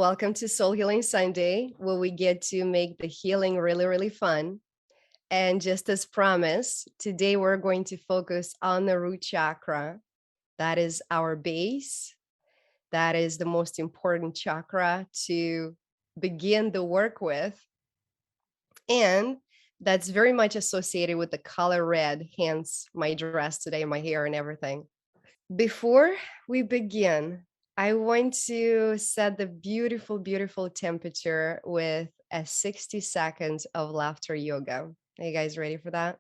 Welcome to Soul Healing Sunday, where we get to make the healing really, really fun. And just as promised, today we're going to focus on the root chakra. That is our base. That is the most important chakra to begin the work with. And that's very much associated with the color red, hence my dress today, my hair, and everything. Before we begin, I want to set the beautiful, beautiful temperature with a 60 seconds of laughter yoga. Are you guys ready for that?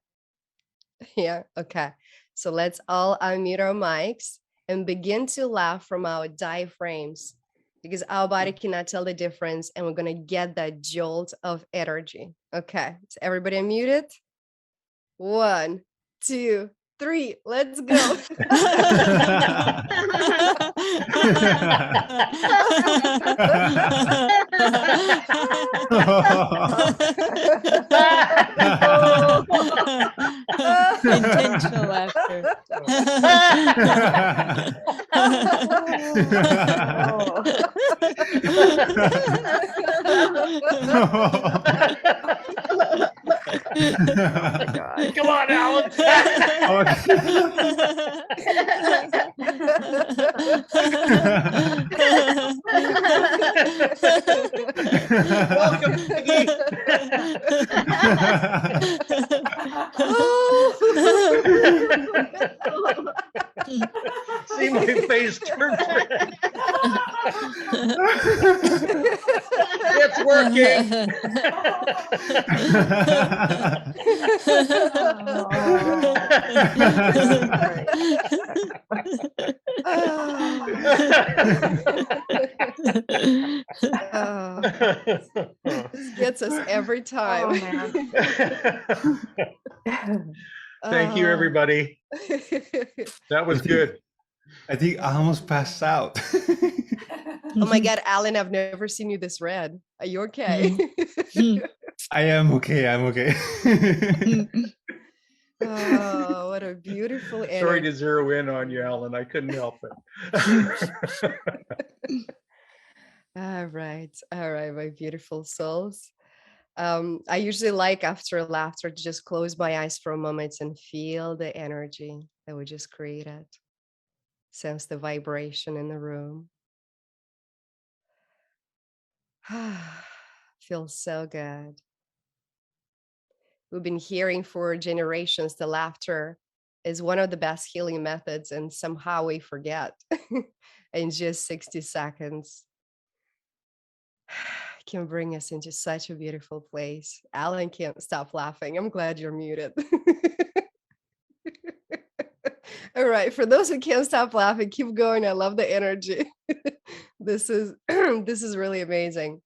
Yeah, okay. So let's all unmute our mics and begin to laugh from our diaphragms because our body cannot tell the difference and we're going to get that jolt of energy. Okay, so everybody unmuted. 1, 2, 3, let's go. Intentional laughter. Oh my God. Come on, Alan. Welcome, Piggy. See my face turn red. It's working. This gets us every time. Thank you, everybody. That was good. I think I almost passed out. Oh my God, Alan, I've never seen you this red. Are you okay? I am okay. I'm okay. Oh, what a beautiful energy. Sorry to zero in on you, Alan. I couldn't help it. All right, my beautiful souls. I usually like after laughter to just close my eyes for a moment and feel the energy that we just created. Sense the vibration in the room. Feels so good. We've been hearing for generations the laughter is one of the best healing methods, and somehow we forget in just 60 seconds. Can bring us into such a beautiful place. Alan can't stop laughing. I'm glad you're muted. All right, for those who can't stop laughing, keep going. I love the energy. This is this is really amazing.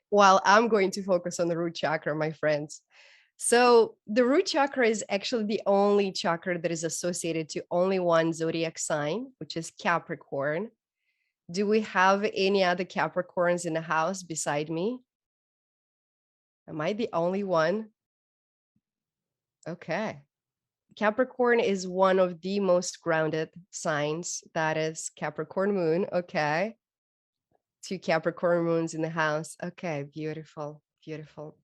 While I'm going to focus on the root chakra, my friends. So the root chakra is actually the only chakra that is associated to only one zodiac sign, which is Capricorn. Do we have any other Capricorns in the house beside me? Am I the only one? Okay. Capricorn is one of the most grounded signs. That is Capricorn moon. Okay. 2 Capricorn moons in the house. Okay, beautiful, beautiful.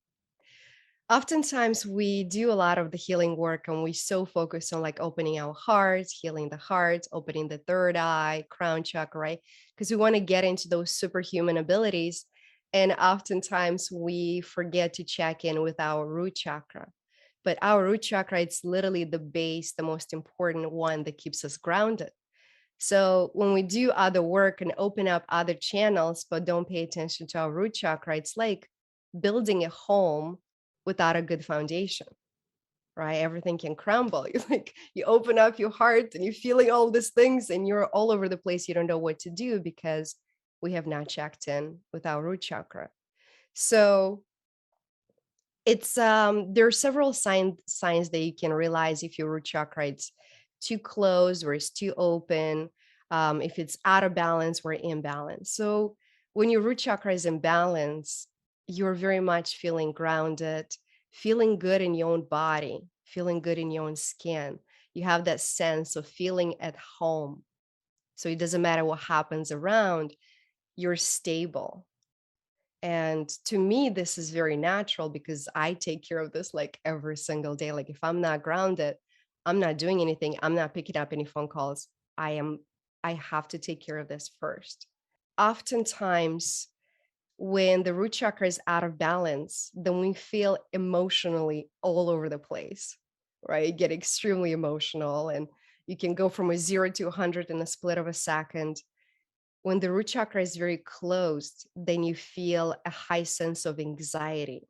Oftentimes we do a lot of the healing work and we so focus on like opening our hearts, healing the heart, opening the third eye, crown chakra, right? Because we want to get into those superhuman abilities. And oftentimes we forget to check in with our root chakra. But our root chakra, it's literally the base, the most important one that keeps us grounded. So when we do other work and open up other channels, but don't pay attention to our root chakra, it's like building a home without a good foundation, right? Everything can crumble. You open up your heart and you're feeling all these things and you're all over the place. You don't know what to do because we have not checked in with our root chakra. So it's there are several signs that you can realize if your root chakra is too closed or it's too open, if it's out of balance or imbalance. So when your root chakra is in balance, you're very much feeling grounded, feeling good in your own body, feeling good in your own skin. You have that sense of feeling at home. So it doesn't matter what happens around, you're stable. And to me, this is very natural because I take care of this like every single day. Like if I'm not grounded, I'm not doing anything. I'm not picking up any phone calls. I have to take care of this first. Oftentimes, when the root chakra is out of balance, then we feel emotionally all over the place, right? Get extremely emotional, and you can go from a 0 to 100 in a split of a second. When the root chakra is very closed, then you feel a high sense of anxiety,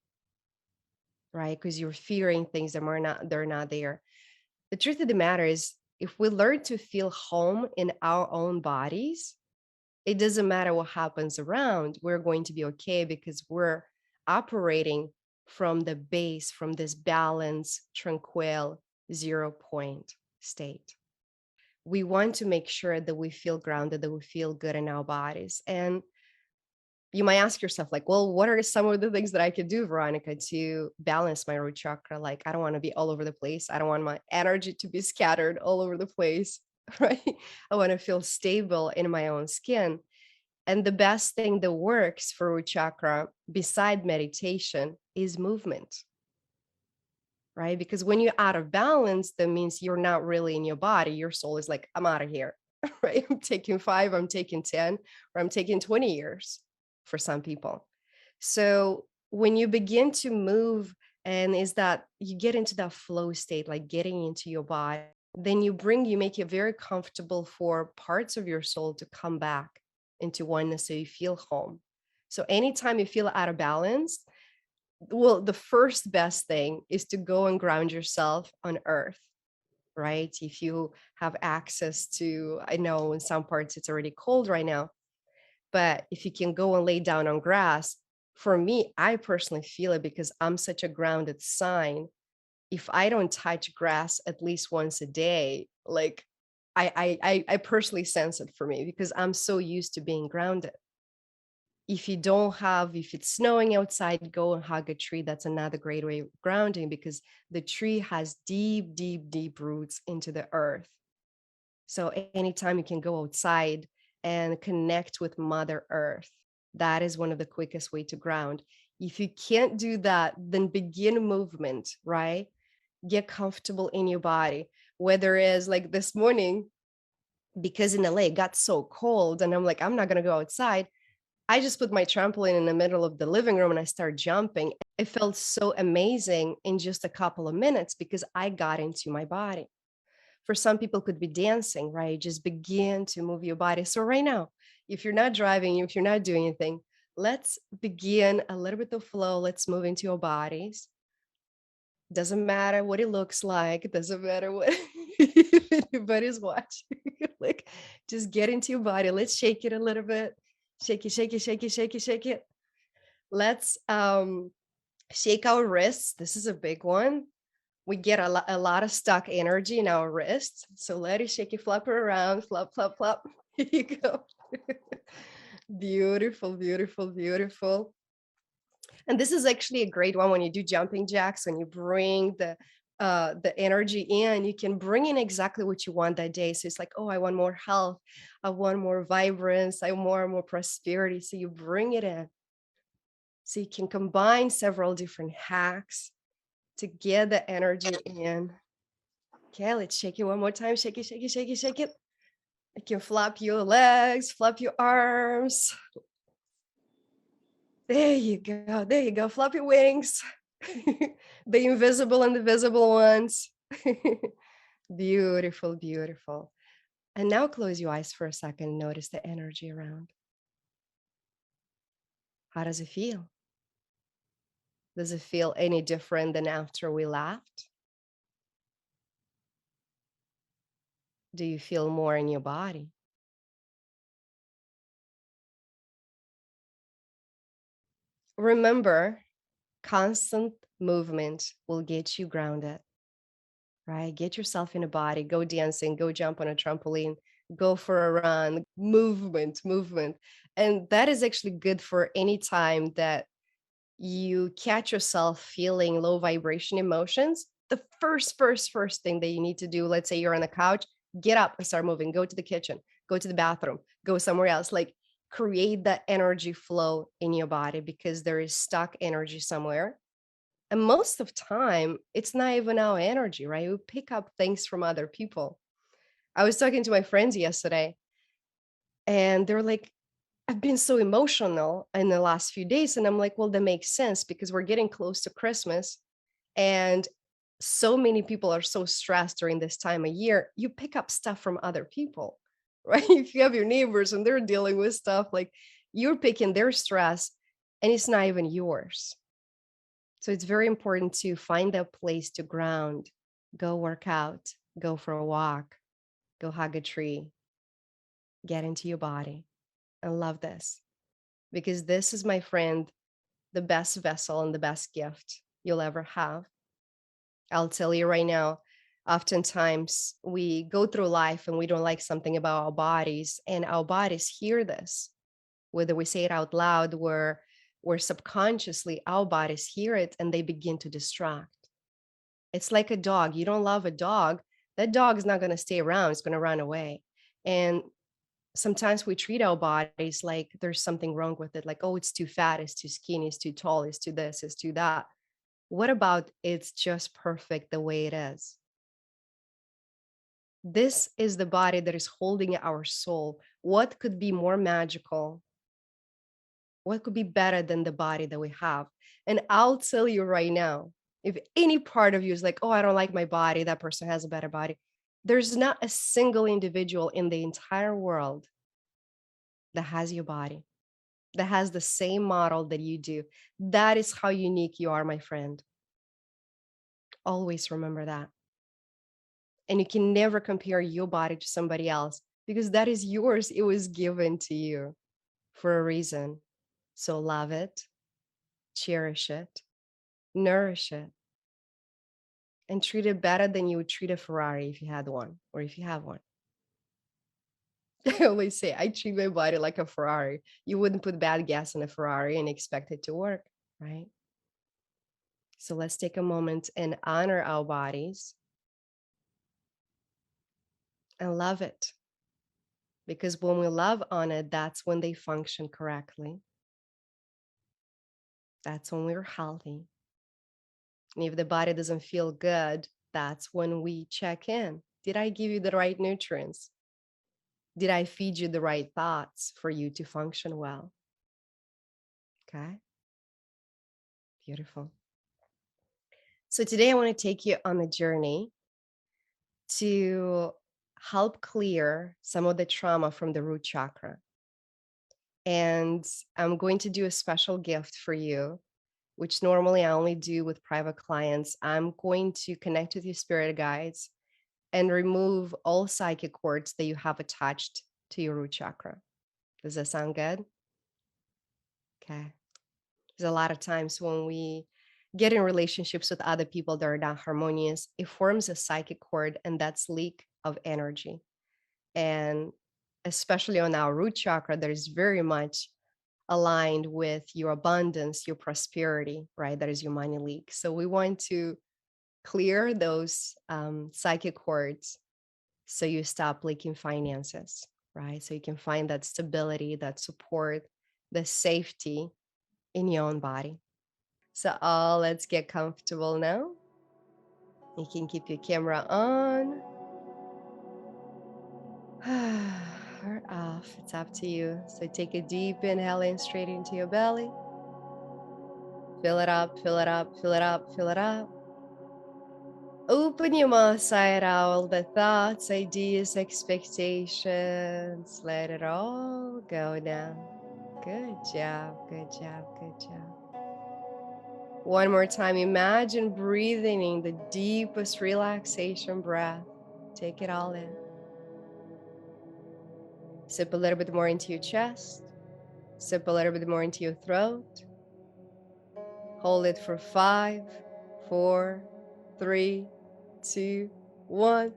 right? Because you're fearing things that they're not there. The truth of the matter is, if we learn to feel home in our own bodies, it doesn't matter what happens around, we're going to be okay because we're operating from the base, from this balanced, tranquil, 0 point state. We want to make sure that we feel grounded, that we feel good in our bodies. And you might ask yourself, like, well, what are some of the things that I could do, Veronica, to balance my root chakra? Like, I don't want to be all over the place. I don't want my energy to be scattered all over the place, right? I want to feel stable in my own skin. And the best thing that works for root chakra, beside meditation, is movement, right? Because when you're out of balance, that means you're not really in your body. Your soul is like, I'm out of here, right? I'm taking 5, I'm taking 10, or I'm taking 20 years for some people. So when you begin to move, and is that you get into that flow state, like getting into your body, then you make it very comfortable for parts of your soul to come back into oneness so you feel home. So anytime you feel out of balance, well, the first best thing is to go and ground yourself on earth, right? If you have access to, I know in some parts it's already cold right now, but if you can go and lay down on grass, for me, I personally feel it because I'm such a grounded sign. If I don't touch grass at least once a day, like I personally sense it for me because I'm so used to being grounded. If it's snowing outside, go and hug a tree. That's another great way of grounding because the tree has deep, deep, deep roots into the earth. So anytime you can go outside and connect with Mother Earth, that is one of the quickest way to ground. If you can't do that, then begin movement, right? Get comfortable in your body. Whether it's like this morning, because in LA it got so cold and I'm like, I'm not going to go outside. I just put my trampoline in the middle of the living room and I started jumping. It felt so amazing in just a couple of minutes because I got into my body. For some people could be dancing, right? Just begin to move your body. So right now, if you're not driving, if you're not doing anything, let's begin a little bit of flow. Let's move into your bodies. Doesn't matter what it looks like. It doesn't matter what anybody's watching. Like, just get into your body. Let's shake it a little bit. Shake it, shake it, shake it, shake it, shake it. Let's shake our wrists. This is a big one. We get a lot of stuck energy in our wrists. So let it shake it, flap it around, flap, flap, flap. Here you go. Beautiful, beautiful, beautiful. And this is actually a great one when you do jumping jacks, when you bring the energy in, you can bring in exactly what you want that day. So it's like, oh, I want more health. I want more vibrance. I want more prosperity. So you bring it in. So you can combine several different hacks to get the energy in. Okay, let's shake it one more time. Shake it, shake it, shake it, shake it. You can flap your legs, flap your arms. There you go. There you go. Flap your wings. The invisible and the visible ones. Beautiful, beautiful. And now close your eyes for a second. Notice the energy around. How does it feel? Does it feel any different than after we laughed? Do you feel more in your body? Remember, constant movement will get you grounded, right? Get yourself in a body, go dancing, go jump on a trampoline, go for a run, movement, movement. And that is actually good for any time that you catch yourself feeling low vibration emotions. The first thing that you need to do, let's say you're on the couch, get up and start moving, go to the kitchen, go to the bathroom, go somewhere else. Like, create that energy flow in your body because there is stuck energy somewhere. And most of time, it's not even our energy, right? We pick up things from other people. I was talking to my friends yesterday, and they're like, I've been so emotional in the last few days. And I'm like, well, that makes sense because we're getting close to Christmas. And so many people are so stressed during this time of year. You pick up stuff from other people, right? If you have your neighbors and they're dealing with stuff, like you're picking their stress and it's not even yours. So it's very important to find a place to ground, go work out, go for a walk, go hug a tree, get into your body. I love this because this is, my friend, the best vessel and the best gift you'll ever have. I'll tell you right now, oftentimes we go through life and we don't like something about our bodies, and our bodies hear this, whether we say it out loud or subconsciously, our bodies hear it and they begin to distract. It's like a dog. You don't love a dog, that dog is not going to stay around, it's going to run away. And sometimes we treat our bodies like there's something wrong with it, like, oh, it's too fat, it's too skinny, it's too tall, it's too this, it's too that. What about it's just perfect the way it is? This is the body that is holding our soul. What could be more magical? What could be better than the body that we have? And I'll tell you right now, if any part of you is like, oh, I don't like my body, that person has a better body, there's not a single individual in the entire world that has your body, that has the same model that you do. That is how unique you are, my friend. Always remember that. And you can never compare your body to somebody else because that is yours. It was given to you for a reason. So love it, cherish it, nourish it, and treat it better than you would treat a Ferrari if you had one or if you have one. I always say I treat my body like a Ferrari. You wouldn't put bad gas in a Ferrari and expect it to work, right? So let's take a moment and honor our bodies and love it. Because when we love on it, that's when they function correctly. That's when we're healthy. And if the body doesn't feel good, that's when we check in. Did I give you the right nutrients? Did I feed you the right thoughts for you to function well? Okay. Beautiful. So today I want to take you on a journey to help clear some of the trauma from the root chakra. And I'm going to do a special gift for you, which normally I only do with private clients. I'm going to connect with your spirit guides and remove all psychic cords that you have attached to your root chakra. Does that sound good? Okay. There's a lot of times when we get in relationships with other people that are not harmonious, it forms a psychic cord, and that's leak of energy. And especially on our root chakra, that is very much aligned with your abundance, your prosperity, right? That is your money leak. So we want to clear those psychic cords so you stop leaking finances, right? So you can find that stability, that support, the safety in your own body. So let's get comfortable now. You can keep your camera on or off. It's up to you. So take a deep inhale in straight into your belly. Fill it up, fill it up, fill it up, fill it up. Open your mouth, sigh it out, all the thoughts, ideas, expectations. Let it all go now. Good job, good job, good job. One more time, imagine breathing in the deepest relaxation breath. Take it all in. Sip a little bit more into your chest. Sip a little bit more into your throat. Hold it for 5, 4, 3, 2, 1.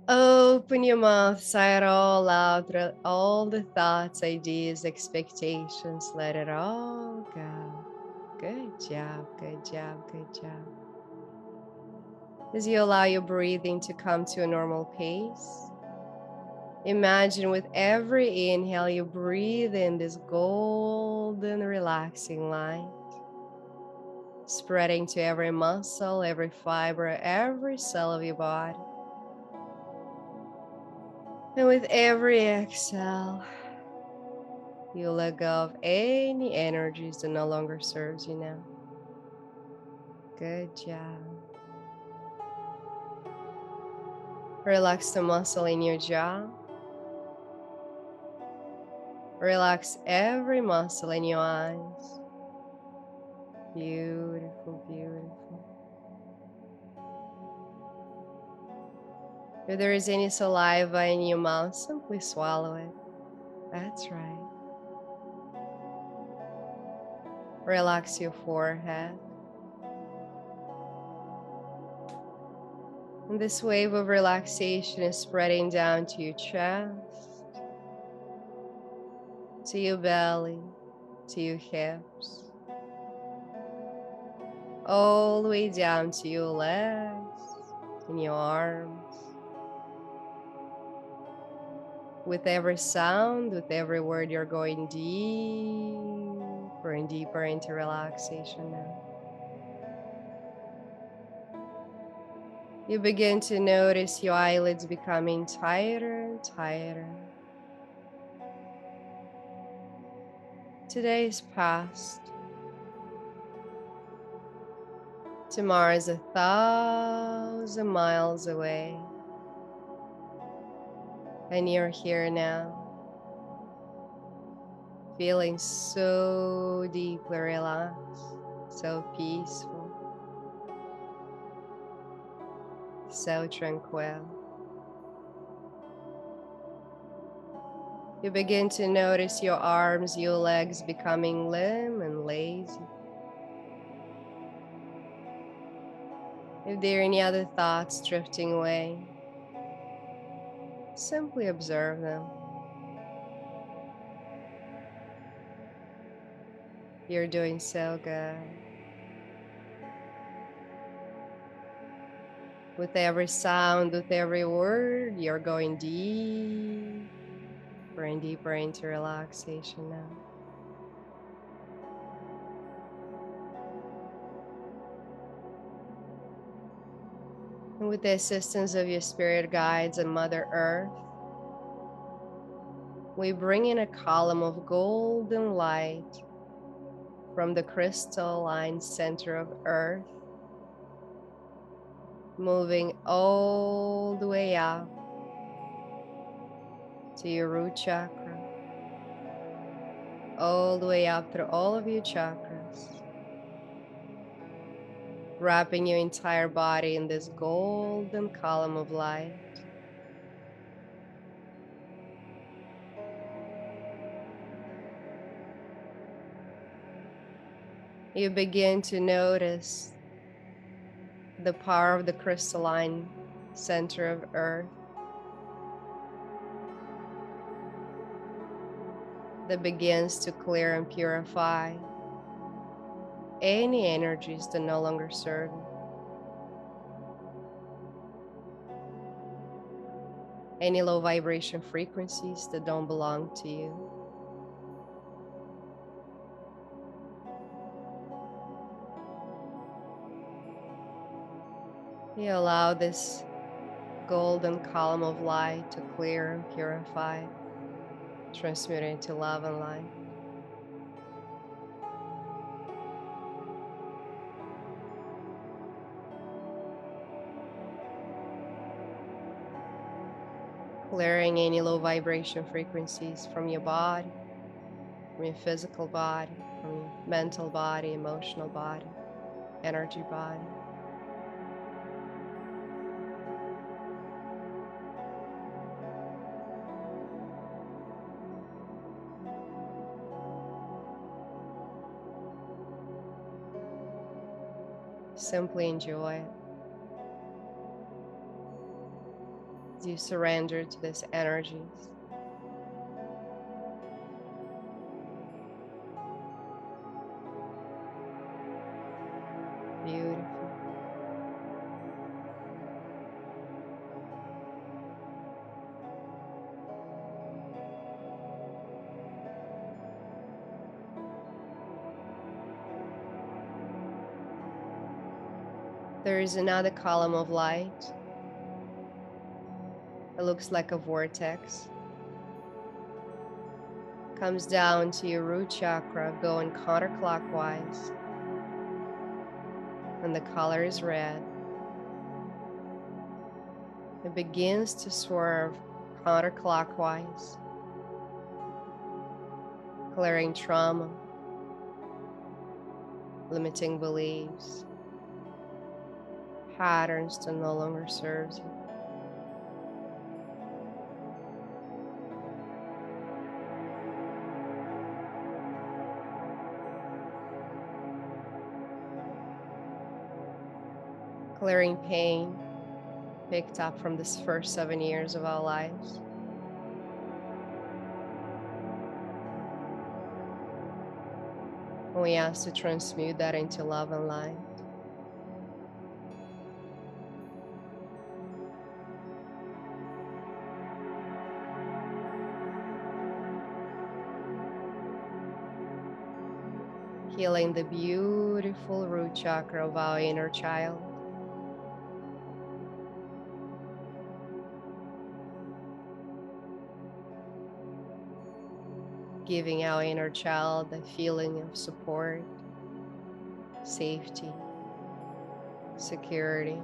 Open your mouth, sigh it all out. All the thoughts, ideas, expectations, let it all go. Good job, good job, good job. As you allow your breathing to come to a normal pace, Imagine with every inhale, you breathe in this golden, relaxing light, spreading to every muscle, every fiber, every cell of your body. And with every exhale, you let go of any energies that no longer serves you now. Good job. Relax the muscle in your jaw. Relax every muscle in your eyes. Beautiful, beautiful. If there is any saliva in your mouth, simply swallow it. That's right. Relax your forehead. And this wave of relaxation is spreading down to your chest, to your belly, to your hips, all the way down to your legs and your arms. With every sound, with every word, you're going deeper and deeper into relaxation now. You begin to notice your eyelids becoming tighter and tighter. Today is past. Tomorrow is 1,000 miles away. And you're here now, feeling so deeply relaxed, so peaceful, so tranquil. You begin to notice your arms, your legs becoming limp and lazy. If there are any other thoughts drifting away, simply observe them. You're doing so good. With every sound, with every word, you're going deeper and deeper into relaxation now. And with the assistance of your spirit guides and Mother Earth, we bring in a column of golden light from the crystalline center of Earth, moving all the way up to your root chakra, all the way up through all of your chakras, wrapping your entire body in this golden column of light. You begin to notice the power of the crystalline center of Earth that begins to clear and purify any energies that no longer serve you, any low vibration frequencies that don't belong to you. You allow this golden column of light to clear and purify, transmuting into love and light. Clearing any low vibration frequencies from your body, from your physical body, from your mental body, emotional body, energy body. Simply enjoy it as you surrender to these energies. Beautiful. There is another column of light. It looks like a vortex. Comes down to your root chakra, going counterclockwise. And the color is red. It begins to swerve counterclockwise, clearing trauma, limiting beliefs, patterns that no longer serves you. Clearing pain picked up from this first 7 years of our lives. And we ask to transmute that into love and light. Healing the beautiful root chakra of our inner child. Giving our inner child a feeling of support, safety, security.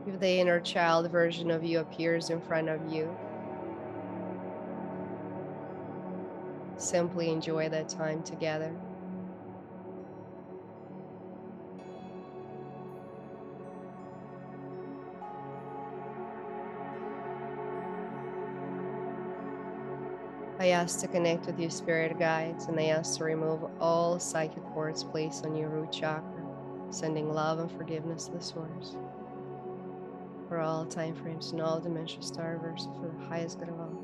If the inner child version of you appears in front of you, simply enjoy that time together. I ask to connect with your spirit guides, and I ask to remove all psychic cords placed on your root chakra, sending love and forgiveness to the source for all time frames and all dimensional star verses for the highest good of all.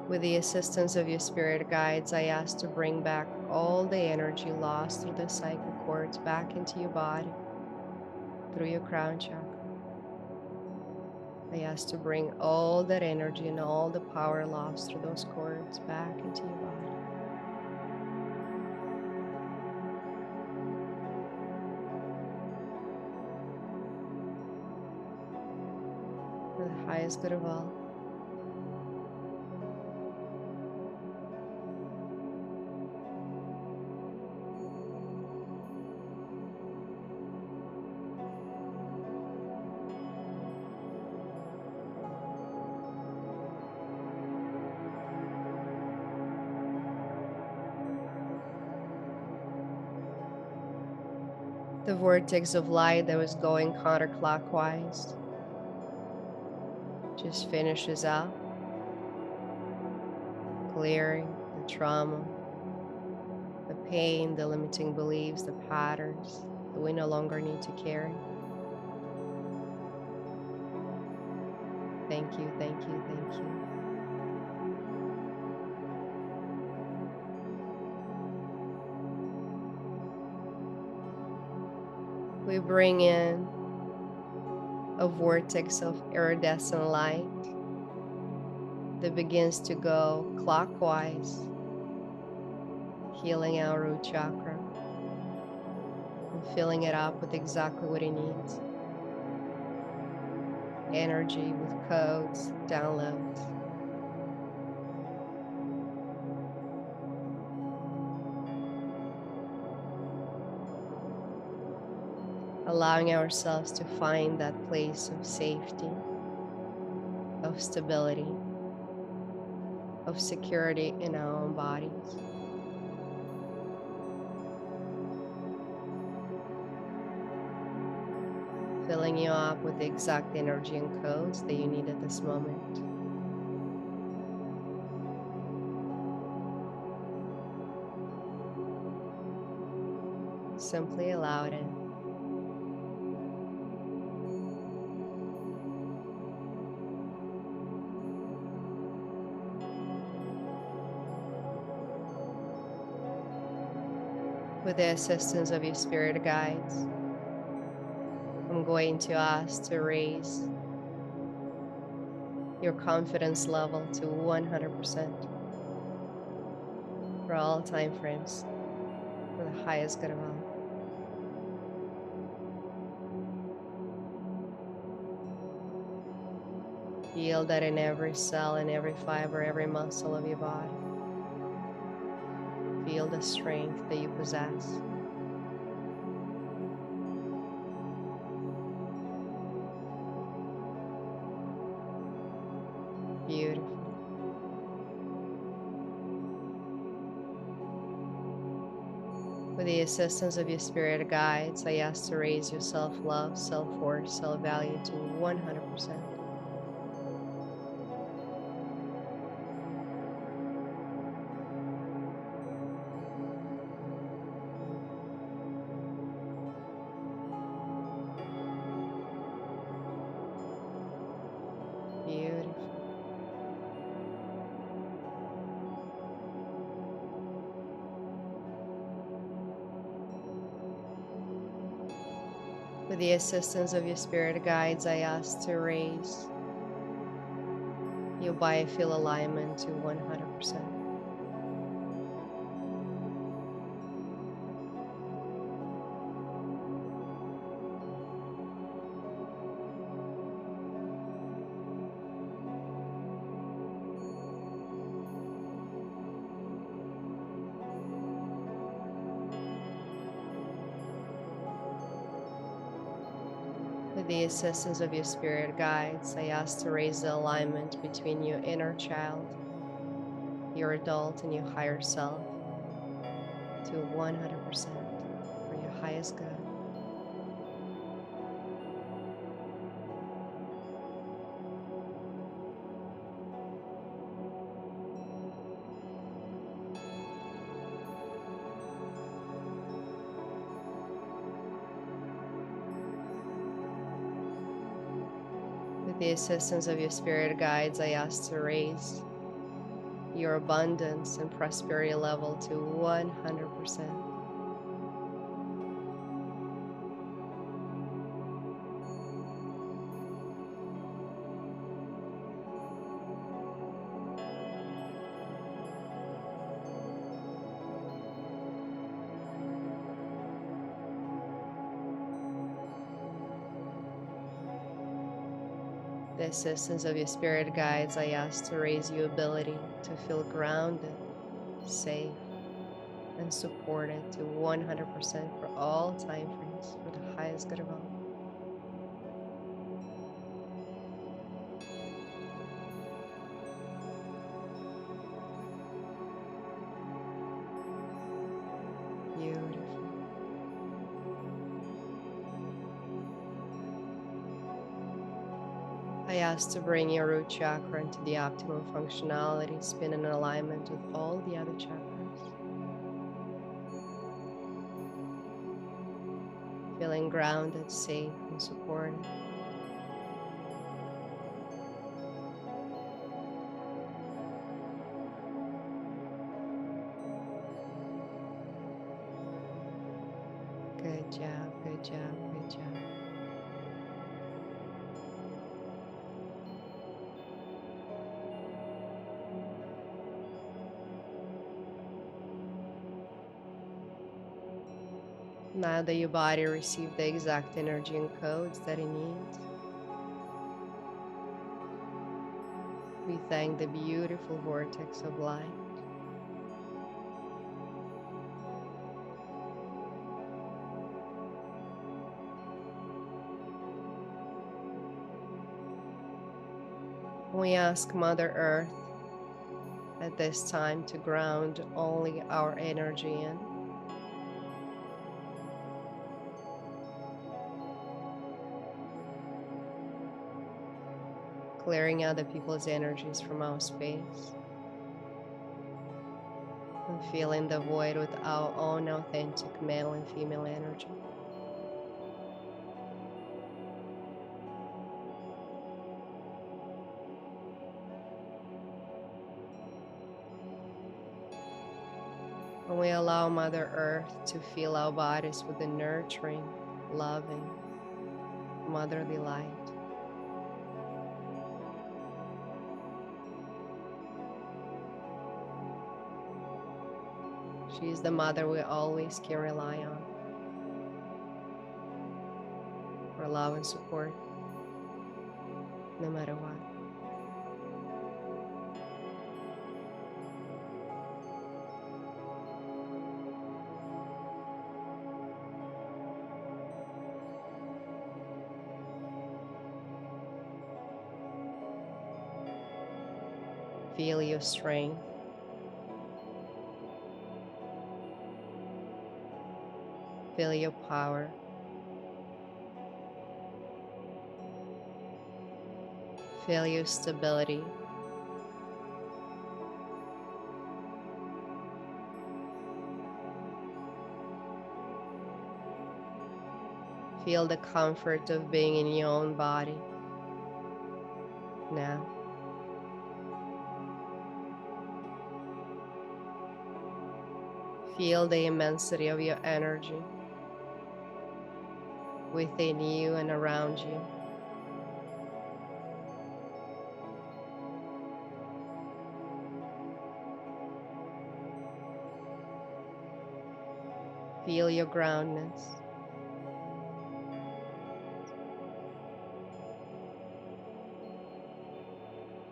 With the assistance of your spirit guides, I ask to bring back all the energy lost through the psychic cords back into your body, through your crown chakra. I ask to bring all that energy and all the power lost through those cords back into your body. For the highest good of all. The vortex of light that was going counterclockwise just finishes up, clearing the trauma, the pain, the limiting beliefs, the patterns that we no longer need to carry. Thank you, thank you, thank you. We bring in a vortex of iridescent light that begins to go clockwise, healing our root chakra and filling it up with exactly what it needs. Energy with codes, downloads. Allowing ourselves to find that place of safety, of stability, of security in our own bodies. Filling you up with the exact energy and codes that you need at this moment. Simply allow it in. With the assistance of your spirit guides, I'm going to ask to raise your confidence level to 100% for all time frames for the highest good of all. Feel that in every cell, in every fiber, every muscle of your body. Feel the strength that you possess. Beautiful. With the assistance of your spirit guides, I ask to raise your self-love, self-worth, self-value to 100%. Beautiful. With the assistance of your spirit guides, I ask to raise your biofield alignment to 100%. With the assistance of your spirit guides, I ask to raise the alignment between your inner child, your adult, and your higher self to 100% for your highest good. With the assistance of your spirit guides, I ask to raise your abundance and prosperity level to 100%. The assistance of your spirit guides, I ask to raise your ability to feel grounded, safe, and supported to 100% for all time frames for the highest good of all. Beautiful. I ask to bring your root chakra into the optimum functionality, spin in alignment with all the other chakras. Feeling grounded, safe, and supported. Good job, good job, good job. Now that your body received the exact energy and codes that it needs, we thank the beautiful vortex of light. We ask Mother Earth at this time to ground only our energy in, clearing other people's energies from our space, and filling the void with our own authentic male and female energy. And we allow Mother Earth to fill our bodies with the nurturing, loving, motherly light. She is the mother we always can rely on for love and support, no matter what. Feel your strength. Feel your power. Feel your stability. Feel the comfort of being in your own body now. Feel the immensity of your energy within you and around you. Feel your groundness.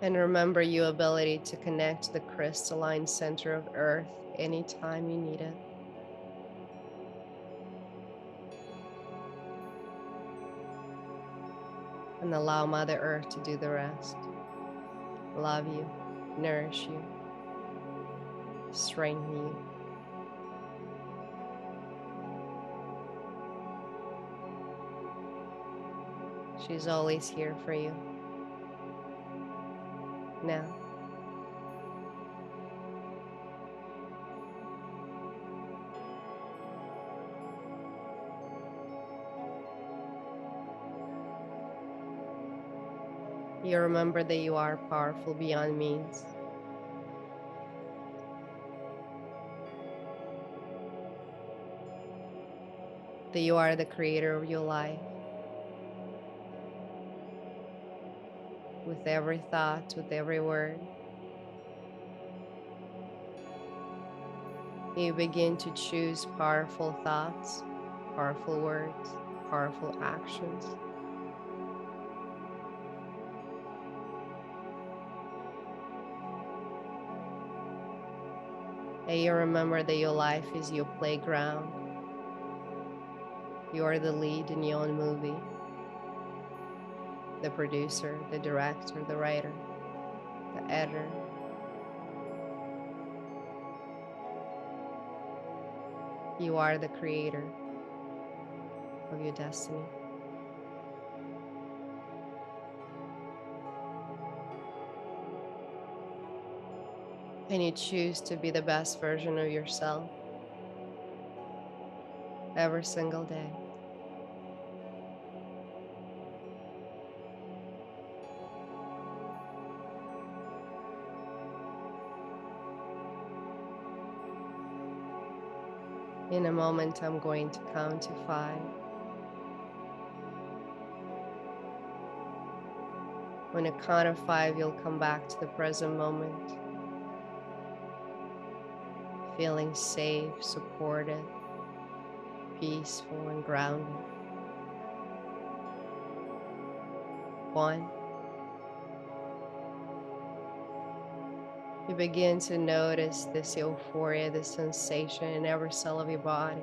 And remember your ability to connect to the crystalline center of Earth anytime you need it. And allow Mother Earth to do the rest. Love you, nourish you, strengthen you. She's always here for you. Now. You remember that you are powerful beyond means. That you are the creator of your life. With every thought, with every word, you begin to choose powerful thoughts, powerful words, powerful actions. And you remember that your life is your playground. You are the lead in your own movie, the producer, the director, the writer, the editor. You are the creator of your destiny. And you choose to be the best version of yourself every single day. In a moment, I'm going to count to 5. When I count of 5, you'll come back to the present moment, feeling safe, supported, peaceful, and grounded. 1. You begin to notice this euphoria, this sensation in every cell of your body,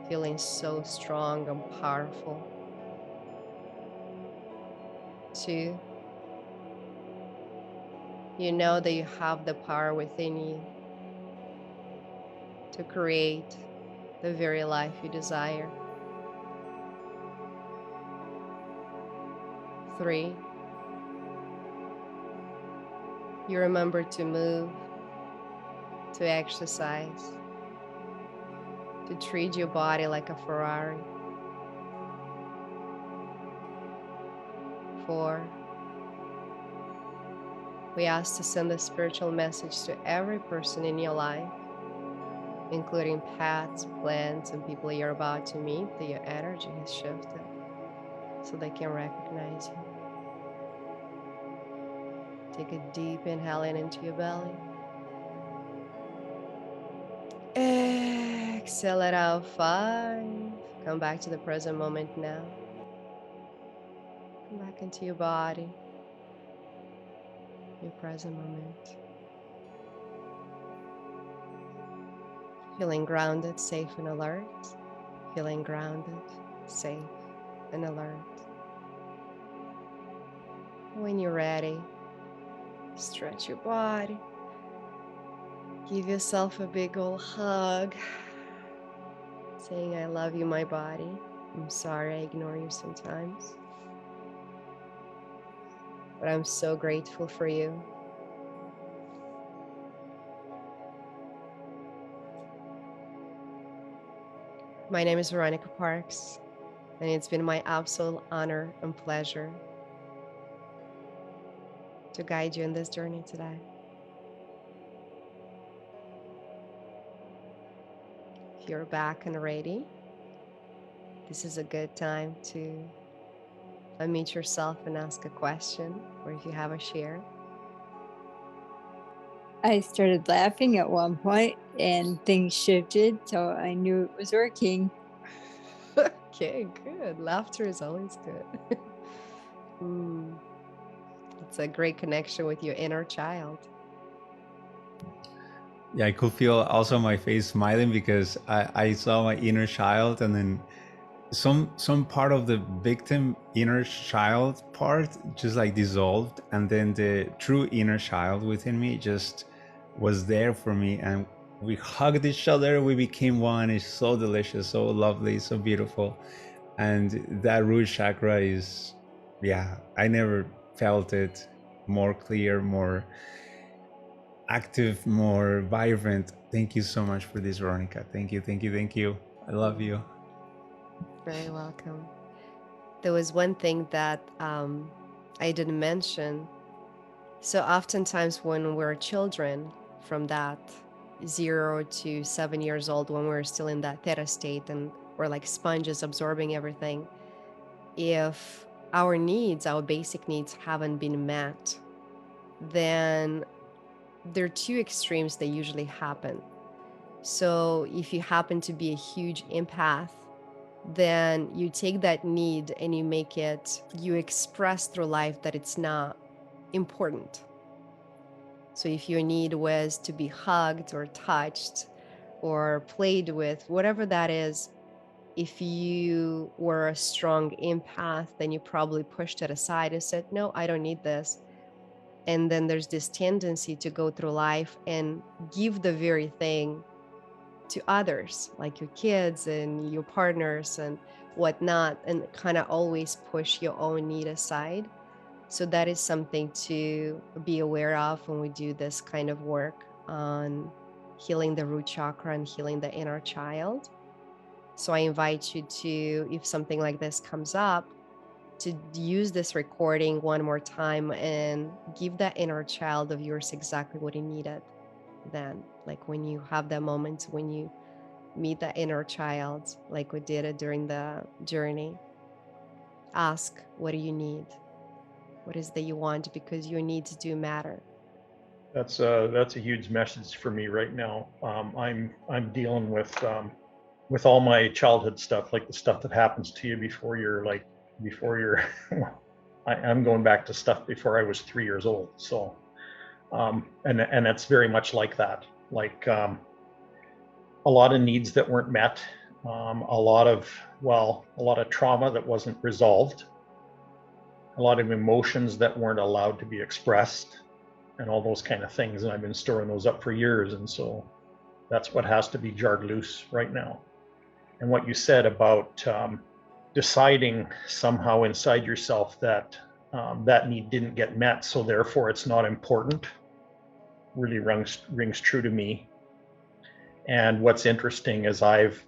feeling so strong and powerful. 2. You know that you have the power within you to create the very life you desire. 3. You remember to move, to exercise, to treat your body like a Ferrari. 4. We ask to send a spiritual message to every person in your life including pets, plants, and people you're about to meet, that your energy has shifted so they can recognize you. Take a deep inhale in into your belly. Exhale it out. 5. Come back to the present moment now. Come back into your body, your present moment. Feeling grounded, safe, and alert. Feeling grounded, safe, and alert. When you're ready, stretch your body. Give yourself a big old hug, saying, I love you, my body. I'm sorry I ignore you sometimes, but I'm so grateful for you. My name is Veronica Parks, and it's been my absolute honor and pleasure to guide you in this journey today. If you're back and ready, this is a good time to unmute yourself and ask a question, or if you have a share. I started laughing at one point and things shifted, so I knew it was working. Okay, good. Laughter is always good. It's a great connection with your inner child. Yeah, I could feel also my face smiling because I saw my inner child, and then some part of the victim inner child part just like dissolved, and then the true inner child within me just was there for me, and we hugged each other. We became one. It's so delicious, so lovely, so beautiful. And that root chakra is, yeah, I never felt it more clear, more active, more vibrant. Thank you so much for this, Veronica. Thank you, thank you, thank you. I love you. Very welcome. There was one thing that I didn't mention. So oftentimes when we're children, from that 0 to 7 years old, when we're still in that theta state and we're like sponges absorbing everything, if our needs, our basic needs haven't been met, then there are two extremes that usually happen. So if you happen to be a huge empath, then you take that need and you make it, you express through life that it's not important. So if your need was to be hugged or touched or played with, whatever that is, if you were a strong empath, then you probably pushed it aside and said, no, I don't need this. And then there's this tendency to go through life and give the very thing to others, like your kids and your partners and whatnot, and kind of always push your own need aside. So that is something to be aware of when we do this kind of work on healing the root chakra and healing the inner child. So I invite you to, if something like this comes up, to use this recording one more time and give that inner child of yours exactly what he needed then. Like when you have that moment, when you meet that inner child, like we did it during the journey, ask, what do you need? What is that you want? Because your needs do matter. That's a huge message for me right now. I'm dealing with all my childhood stuff, like the stuff that happens to you before you're I'm going back to stuff before I was 3 years old. So and it's very much like that. Like a lot of needs that weren't met, a lot of trauma that wasn't resolved, a lot of emotions that weren't allowed to be expressed, and all those kind of things. And I've been storing those up for years. And so that's what has to be jarred loose right now. And what you said about deciding somehow inside yourself that that need didn't get met, so therefore it's not important, really rings true to me. And what's interesting is I've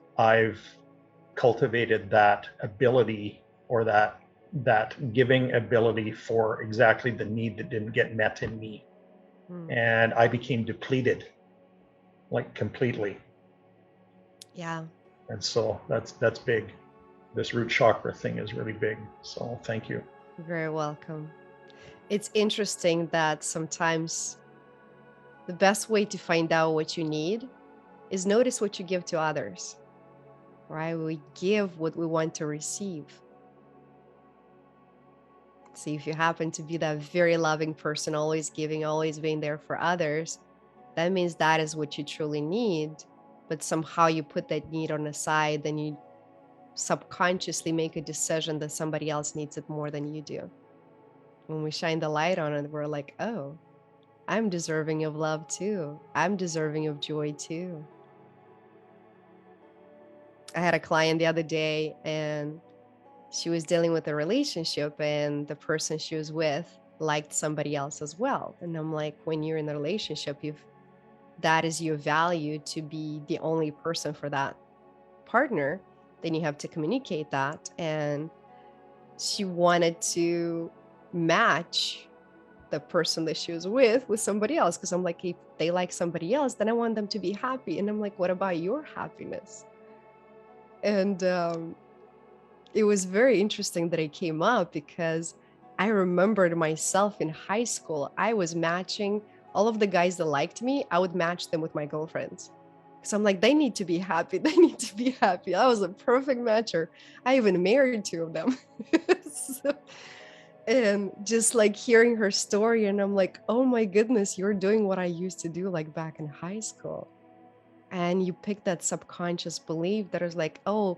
cultivated that ability, or that giving ability, for exactly the need that didn't get met in me. And I became depleted, like completely. Yeah. And so that's big. This root chakra thing is really big. So thank you. You're very welcome. It's interesting that sometimes the best way to find out what you need is notice what you give to others, right? We give what we want to receive. See, if you happen to be that very loving person, always giving, always being there for others, that means that is what you truly need. But somehow you put that need on the side, then you subconsciously make a decision that somebody else needs it more than you do. When we shine the light on it, we're like, oh, I'm deserving of love too. I'm deserving of joy too. I had a client the other day and she was dealing with a relationship and the person she was with liked somebody else as well. And I'm like, when you're in a relationship, if that is your value to be the only person for that partner, then you have to communicate that. And she wanted to match the person that she was with somebody else. Cause I'm like, if they like somebody else, then I want them to be happy. And I'm like, what about your happiness? And it was very interesting that it came up because I remembered myself in high school. I was matching all of the guys that liked me. I would match them with my girlfriends. Because I'm like, they need to be happy. They need to be happy. I was a perfect matcher. I even married two of them. So, and just like hearing her story, and I'm like, oh my goodness, you're doing what I used to do like back in high school. And you pick that subconscious belief that is like, oh,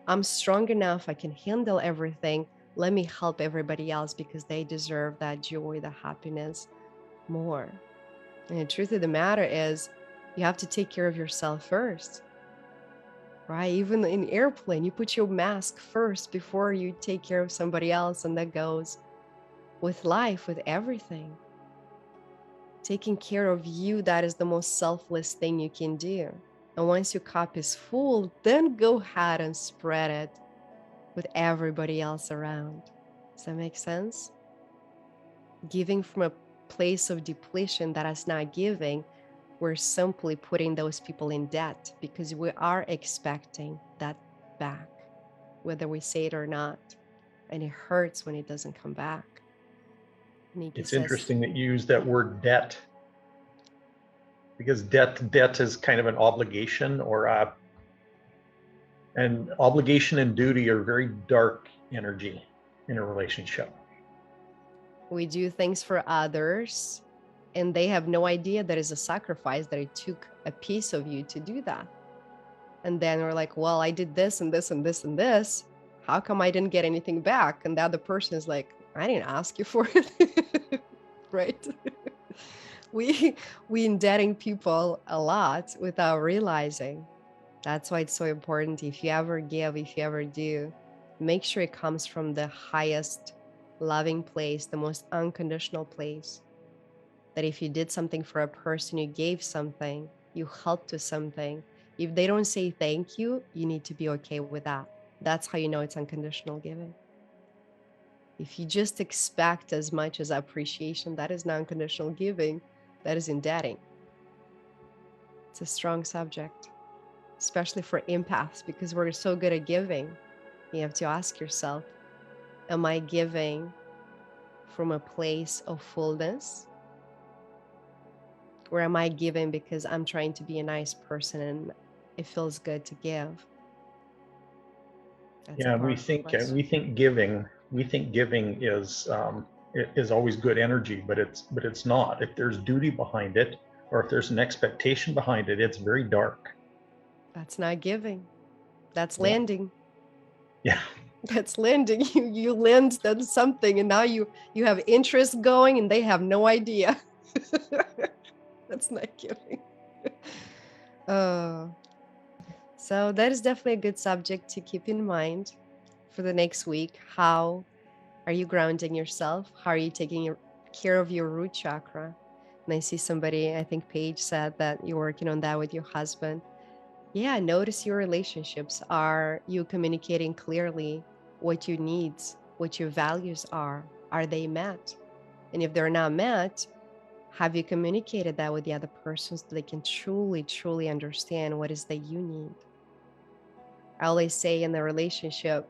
I'm strong enough. I can handle everything. Let me help everybody else because they deserve that joy, the happiness more. And the truth of the matter is, you have to take care of yourself first, right? Even in airplane, you put your mask first before you take care of somebody else. And that goes with life, with everything. Taking care of you, that is the most selfless thing you can do. And once your cup is full, then go ahead and spread it with everybody else around. Does that make sense? Giving from a place of depletion that is not giving, we're simply putting those people in debt because we are expecting that back, whether we say it or not. And it hurts when it doesn't come back. Nikki It's says, interesting that you use that word debt, because debt is kind of an obligation, or and obligation and duty are very dark energy in a relationship. we do things for others and they have no idea that is a sacrifice, that it took a piece of you to do that. And then we're like, well, I did this and this and this and this. How come I didn't get anything back? And the other person is like, I didn't ask you for it. Right? we indebting people a lot without realizing. That's why it's so important. If you ever give, if you ever do, make sure it comes from the highest loving place, the most unconditional place. That if you did something for a person, you gave something, you helped with something, if they don't say thank you, you need to be okay with that. That's how you know it's unconditional giving. If you just expect as much as appreciation, that is not unconditional giving, that is indebting. It's a strong subject, especially for empaths, because we're so good at giving. You have to ask yourself, am I giving from a place of fullness? Or am I giving because I'm trying to be a nice person and it feels good to give? That's Yeah, a we powerful think question. giving is always good energy, but it's not. If there's duty behind it, or if there's an expectation behind it, it's very dark. That's not giving. That's Yeah. lending. Yeah. That's lending. You lend them something and now you have interest going and they have no idea. That's not giving. Oh. So that is definitely a good subject to keep in mind for the next week. How are you grounding yourself? How are you taking care of your root chakra? And I see somebody, I think Paige said that you're working on that with your husband. Yeah, notice your relationships. Are you communicating clearly what your needs, what your values are? Are they met? And if they're not met, have you communicated that with the other person so they can truly, truly understand what is that you need? I always say in the relationship,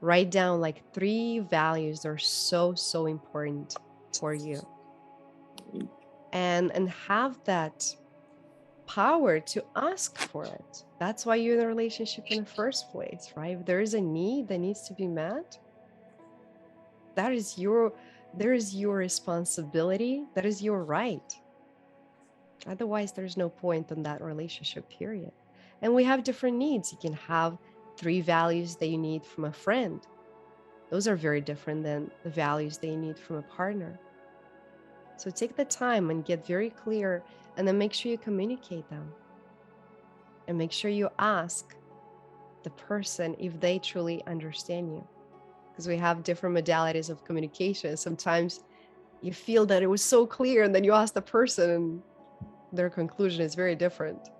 write down like 3 values that are so, so important for you. And have that power to ask for it. That's why you're in a relationship in the first place, right? If there is a need that needs to be met, that is your responsibility, that is your right. Otherwise, there's no point in that relationship, period. And we have different needs. You can have 3 values that you need from a friend. Those are very different than the values that you need from a partner. So take the time and get very clear, and then make sure you communicate them. And make sure you ask the person if they truly understand you. Because we have different modalities of communication. Sometimes you feel that it was so clear, and then you ask the person, and their conclusion is very different.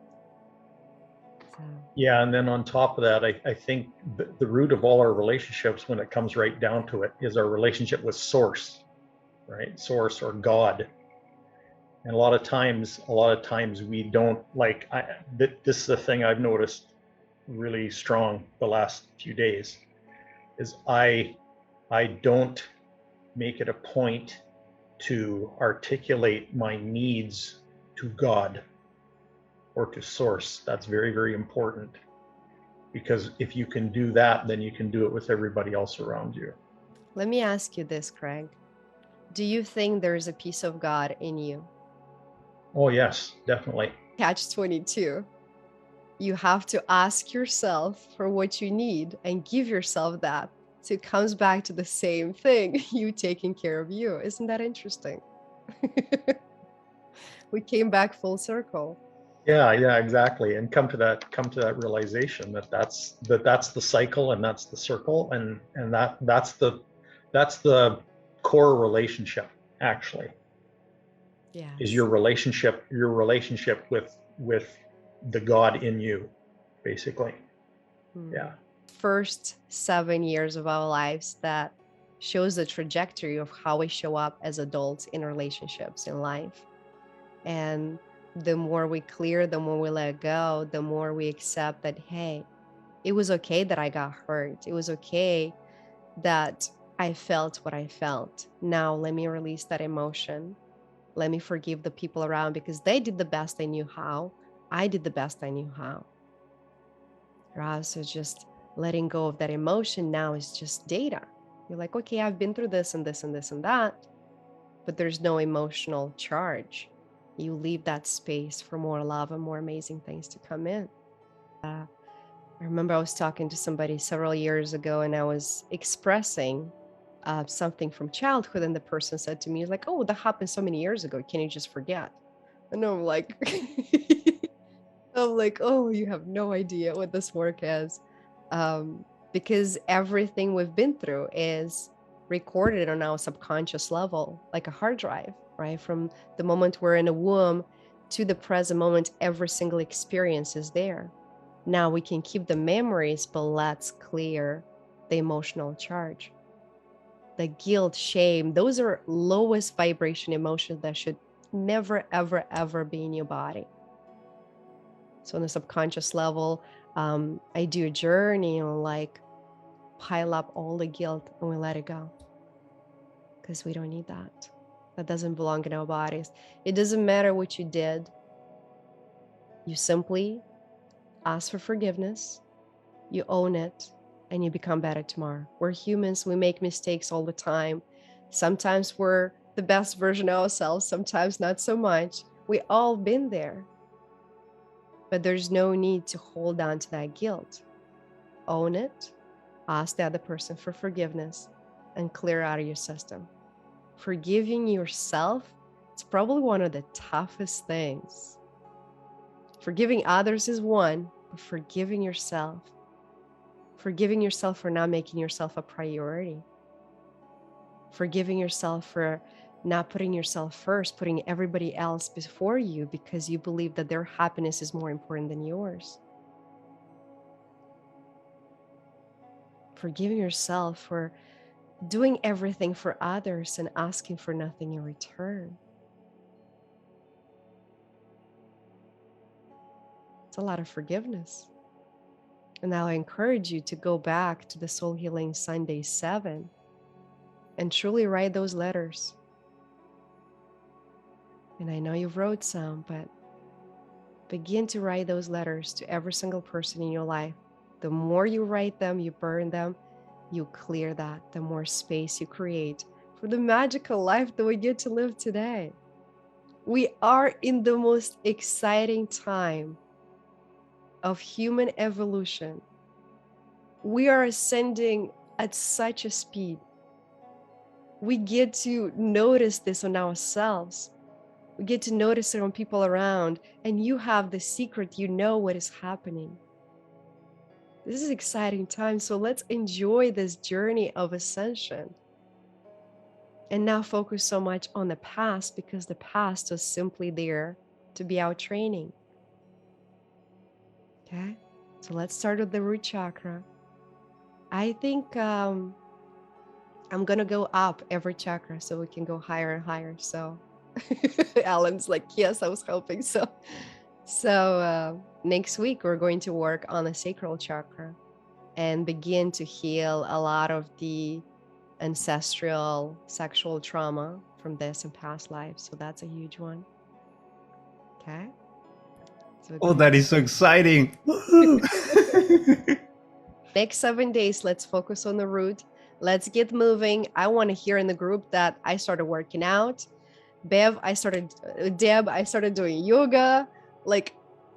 So. Yeah, and then on top of that, I think the root of all our relationships, when it comes right down to it, is our relationship with Source, right? Source or God. And a lot of times we don't like. This is the thing I've noticed really strong the last few days, is I don't make it a point to articulate my needs to God or to Source. That's very, very important, because if you can do that, then you can do it with everybody else around you. Let me ask you this, Craig. Do you think there is a piece of God in you? Oh yes, definitely. Catch 22. You have to ask yourself for what you need and give yourself that. So it comes back to the same thing, you taking care of you. Isn't that interesting? We came back full circle. Yeah, exactly. And come to that realization that that's the cycle, and that's the circle, and that's the core relationship, actually. Yeah. Is your relationship with the God in you, basically. Yeah. First 7 years of our lives that shows the trajectory of how we show up as adults in relationships in life. And the more we clear, the more we let go, the more we accept that, hey, it was okay that I got hurt. It was okay that I felt what I felt. Now let me release that emotion. Let me forgive the people around, because they did the best they knew how. I did the best I knew how. Right? So just letting go of that emotion now is just data. You're like, okay, I've been through this and this and this and that, but there's no emotional charge. You leave that space for more love and more amazing things to come in. I remember I was talking to somebody several years ago, and I was expressing something from childhood, and the person said to me, like, oh, that happened so many years ago. Can you just forget? And I'm like, I'm like, oh, you have no idea what this work is. Because everything we've been through is recorded on our subconscious level, like a hard drive, right? From the moment we're in a womb to the present moment, every single experience is there. Now we can keep the memories, but let's clear the emotional charge. The guilt, shame, those are lowest vibration emotions that should never, ever, ever be in your body. So on the subconscious level, I do a journey and like pile up all the guilt, and we let it go, because we don't need that. That doesn't belong in our bodies. It doesn't matter what you did. You simply ask for forgiveness, you own it, and you become better tomorrow. We're humans. We make mistakes all the time. Sometimes we're the best version of ourselves, sometimes not so much. We all been there. But there's no need to hold on to that guilt. Own it, ask the other person for forgiveness, and clear out of your system. Forgiving yourself, it's probably one of the toughest things. Forgiving others is one, but forgiving yourself for not making yourself a priority. Forgiving yourself for not putting yourself first, putting everybody else before you because you believe that their happiness is more important than yours. Forgiving yourself for doing everything for others and asking for nothing in return. It's a lot of forgiveness. And now I encourage you to go back to the Soul Healing Sunday 7 and truly write those letters. And I know you've wrote some, but begin to write those letters to every single person in your life. The more you write them, you burn them, you clear that, the more space you create for the magical life that we get to live today. We are in the most exciting time of human evolution. We are ascending at such a speed. We get to notice this on ourselves. We get to notice it on people around, and you have the secret, you know what is happening. This is an exciting time, so let's enjoy this journey of ascension and not focus so much on the past, because the past was simply there to be our training. Okay, so let's start with the root chakra. I think I'm gonna go up every chakra so we can go higher and higher. So Alan's like, yes, I was hoping so. So next week we're going to work on the sacral chakra and begin to heal a lot of the ancestral sexual trauma from this and past lives. So that's a huge one. Okay. So Oh, that is so exciting. Woohoo! next 7 days, let's focus on the root. Let's get moving. I want to hear in the group that I started working out. Deb, I started doing yoga. Like,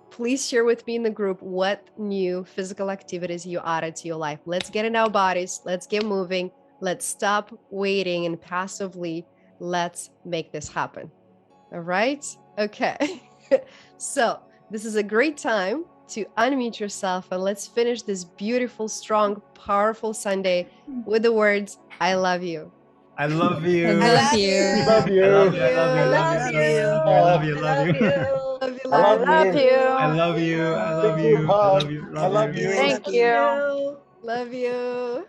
please share with me in the group what new physical activities you added to your life. Let's get in our bodies. Let's get moving. Let's stop waiting and passively. Let's make this happen. All right? Okay. So this is a great time to unmute yourself, and let's finish this beautiful, strong, powerful Sunday with the words, I love you. I love you. I love you. Love you. I love you. I love you. I love you. I love you. I love you. I love you. I love you. I love you. I love you. I love you. Big group I love hug. you. I love you. Thank you. Love you.